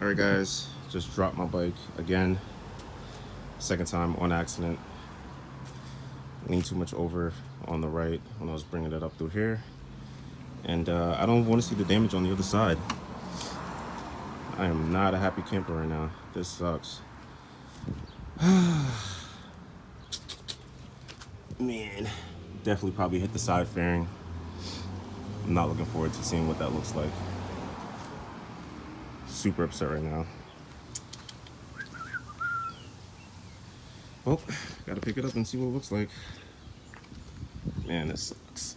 Alright guys, just dropped my bike again. Second time on accident. Leaned too much over on the right when I was bringing it up through here. And I don't want to see the damage on the other side. I am not a happy camper right now. This sucks. Man, definitely probably hit the side fairing. I'm not looking forward to seeing what that looks like. Super upset right now. Well, gotta pick it up and see what it looks like. Man, this sucks.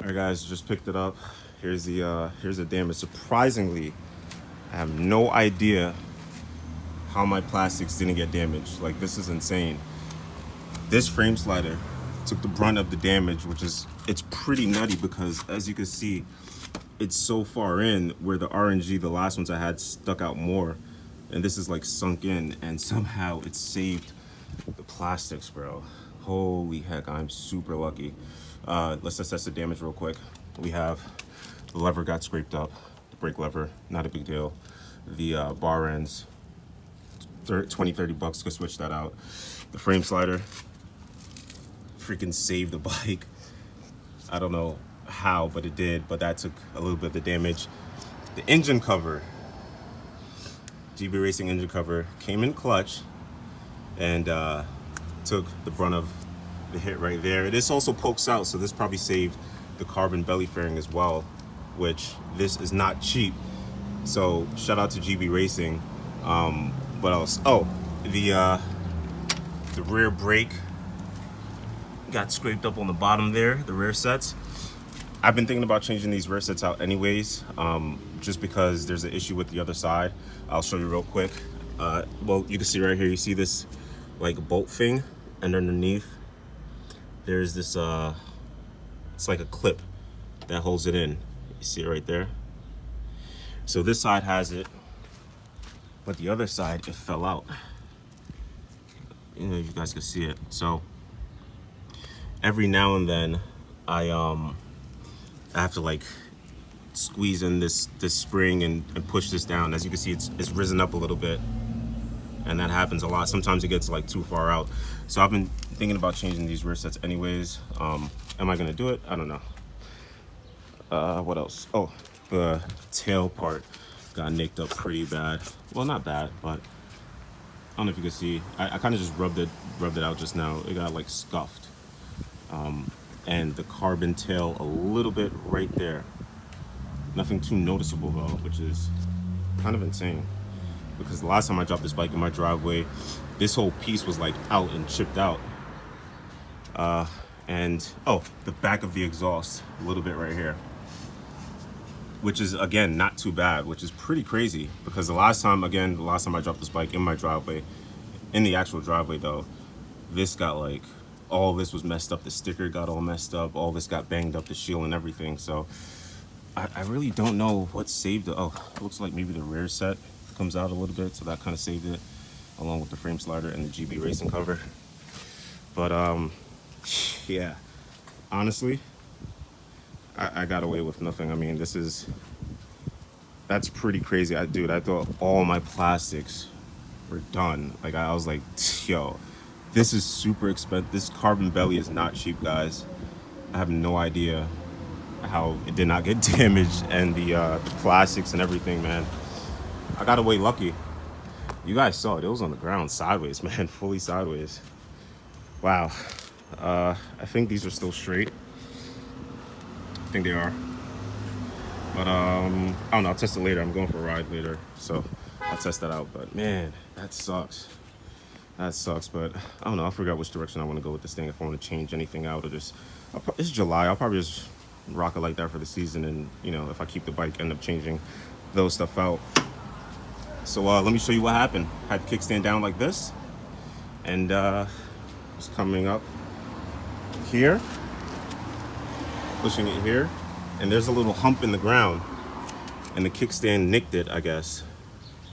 Alright guys, just picked it up. Here's the damage. Surprisingly, I have no idea how my plastics didn't get damaged. Like, this is insane. This frame slider took the brunt of the damage, it's pretty nutty because as you can see, it's so far in where the RNG, the last ones I had, stuck out more. And this is like sunk in, and somehow it saved the plastics, bro. Holy heck, I'm super lucky. Let's assess the damage real quick. We have the lever got scraped up, the brake lever, not a big deal. The bar ends, 20-30 bucks to switch that out. The frame slider freaking saved the bike. I don't know how, but it did, but that took a little bit of the damage. The engine cover, GB Racing engine cover, came in clutch and took the brunt of the hit right there. This also pokes out, so this probably saved the carbon belly fairing as well, which this is not cheap. So shout out to GB Racing. What else? Oh, the rear brake got scraped up on the bottom there, the rear sets. I've been thinking about changing these rear sets out anyways, just because there's an issue with the other side. I'll show you real quick. Well, you can see right here, you see this like bolt thing, and underneath there's this, it's like a clip that holds it in. You see it right there? So this side has it, but the other side, it fell out. You know, you guys can see it. So every now and then I have to like squeeze in this spring and push this down. As you can see, it's risen up a little bit, and that happens a lot. Sometimes it gets like too far out. So I've been thinking about changing these rear sets anyways. Am I gonna do it? I don't know. What else? Oh, the tail part got nicked up pretty bad. Well, not bad, but I don't know if you can see. I kind of just rubbed it out just now. It got like scuffed. And the carbon tail a little bit right there. Nothing too noticeable though, which is kind of insane. Because the last time I dropped this bike in my driveway, this whole piece was like out and chipped out. And oh, the back of the exhaust, a little bit right here. Which is, again, not too bad, which is pretty crazy. Because the last time I dropped this bike in my driveway, in the actual driveway though, this got like, all this was messed up. The sticker got all messed up. All this got banged up, the shield and everything. So I really don't know what saved it. Oh, it looks like maybe the rear set comes out a little bit. So that kind of saved it, along with the frame slider and the GB Racing cover. But yeah, honestly, I got away with nothing. I mean, that's pretty crazy. Dude, I thought all my plastics were done. Like, I was like, yo, this is super expensive. This carbon belly is not cheap, guys. I have no idea how it did not get damaged, and the plastics and everything, man. I got away lucky. You guys saw it. It was on the ground sideways, man, fully sideways. Wow. I think these are still straight. I think they are. But I don't know. I'll test it later. I'm going for a ride later, so I'll test that out. But man, that sucks. That sucks, but I don't know. I forgot which direction I want to go with this thing. If I want to change anything out, or just, it's July. I'll probably just rock it like that for the season. And, you know, if I keep the bike, end up changing those stuff out. So let me show you what happened. Had the kickstand down like this, and it's coming up here, pushing it here, and there's a little hump in the ground, and the kickstand nicked it, I guess.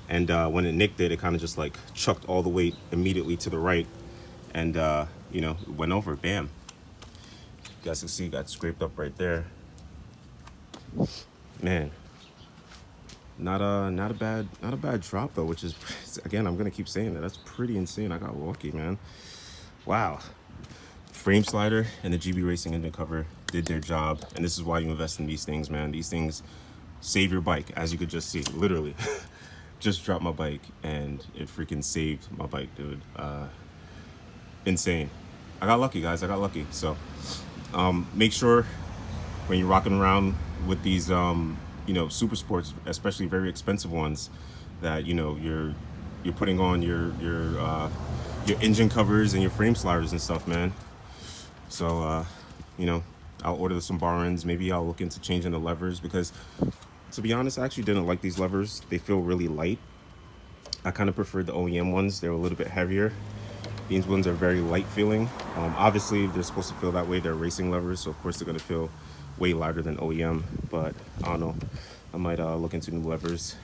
And when it nicked it, it kind of just like chucked all the weight immediately to the right, and you know, it went over. Bam! You guys can see it got scraped up right there. Man, not a bad drop though, which is, again, I'm gonna keep saying that. That's pretty insane. I got lucky, man. Wow. Frame slider and the GB Racing engine cover did their job, and this is why you invest in these things, man. These things save your bike, as you could just see, literally. Just dropped my bike and it freaking saved my bike, dude. Insane. I got lucky, guys. I got lucky. So make sure when you're rocking around with these super sports, especially very expensive ones, that you're putting on your engine covers and your frame sliders and stuff, man. So I'll order some bar ends. Maybe I'll look into changing the levers, because to be honest, I actually didn't like these levers. They feel really light. I kind of preferred the OEM ones. They're a little bit heavier. These ones are very light feeling. Obviously, they're supposed to feel that way. They're racing levers, so of course they're going to feel way lighter than OEM. But I don't know. I might look into new levers,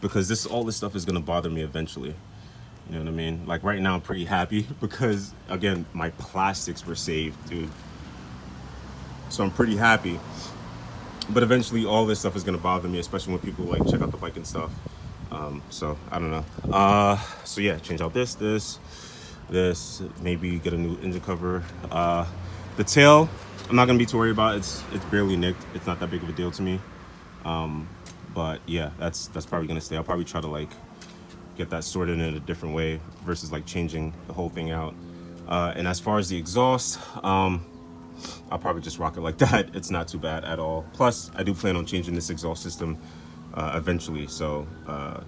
because all this stuff is going to bother me eventually. You know what I mean? Like right now, I'm pretty happy because, again, my plastics were saved, dude. So I'm pretty happy. But eventually, all this stuff is going to bother me, especially when people like check out the bike and stuff. So I don't know. So yeah, change out this, maybe get a new engine cover. The tail, I'm not gonna be too worried about. It's barely nicked. It's not that big of a deal to me. But yeah, that's probably gonna stay. I'll probably try to like get that sorted in a different way versus like changing the whole thing out. And as far as the exhaust, I'll probably just rock it like that. It's not too bad at all. Plus, I do plan on changing this exhaust system eventually, so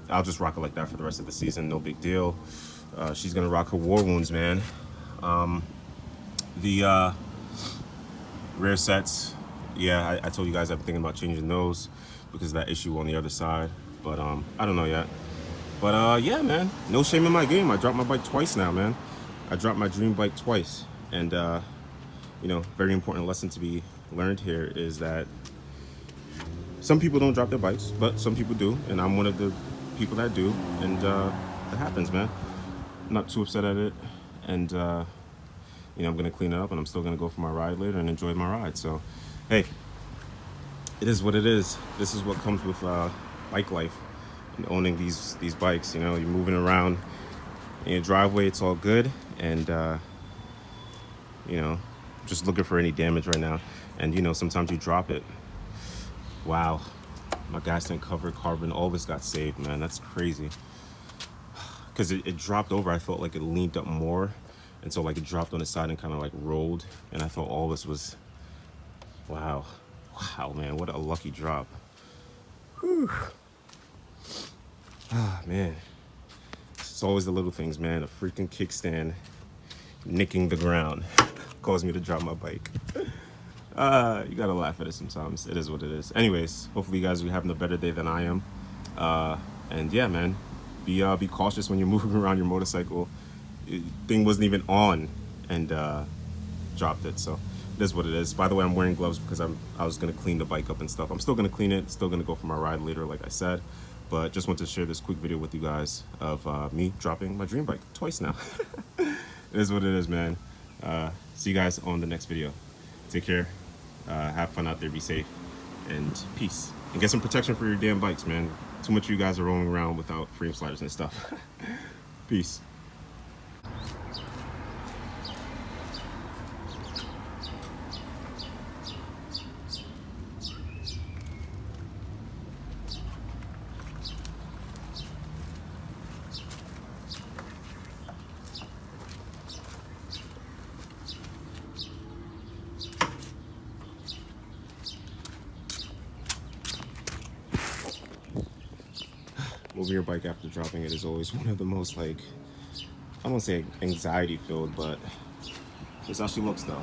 I'll just rock it like that for the rest of the season. No big deal. She's gonna rock her war wounds, man. The rear sets, yeah, I told you guys I've been thinking about changing those because of that issue on the other side, but I don't know yet. But yeah, man, no shame in my game. I dropped my bike twice now, man. I dropped my dream bike twice, and very important lesson to be learned here is that some people don't drop their bikes, but some people do, and I'm one of the people that do, and it happens, man. I'm not too upset at it, and I'm gonna clean it up, and I'm still gonna go for my ride later and enjoy my ride. So, hey, it is what it is. This is what comes with bike life and owning these bikes. You know, you're moving around in your driveway, it's all good, and just looking for any damage right now, and sometimes you drop it. Wow, my gas tank cover, carbon, all this got saved, man. That's crazy. Because it dropped over. I felt like it leaned up more, and so like it dropped on the side and kind of like rolled, and I thought all this was, wow, man, what a lucky drop. Whew. Ah, man, it's always the little things, man. A freaking kickstand nicking the ground caused me to drop my bike. You gotta laugh at it sometimes. It is what it is. Anyways, hopefully you guys are having a better day than I am. And yeah, man, be cautious when you're moving around your motorcycle. Thing wasn't even on, and dropped it. So it is what it is. By the way, I'm wearing gloves because I was gonna clean the bike up and stuff. I'm still gonna clean it. Still gonna go for my ride later, like I said. But just want to share this quick video with you guys of me dropping my dream bike twice now. It is what it is, man. See you guys on the next video. Take care. Have fun out there, be safe, and peace. And get some protection for your damn bikes, man. Too much of you guys are rolling around without frame sliders and stuff. Peace. Moving your bike after dropping it is always one of the most, like, I won't say anxiety filled, but it's how she looks though.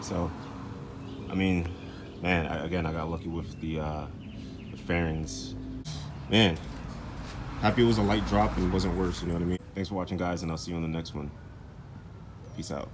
So, I mean, man, again, I got lucky with the fairings. Man, happy it was a light drop and it wasn't worse, you know what I mean? Thanks for watching, guys, and I'll see you on the next one. Peace out.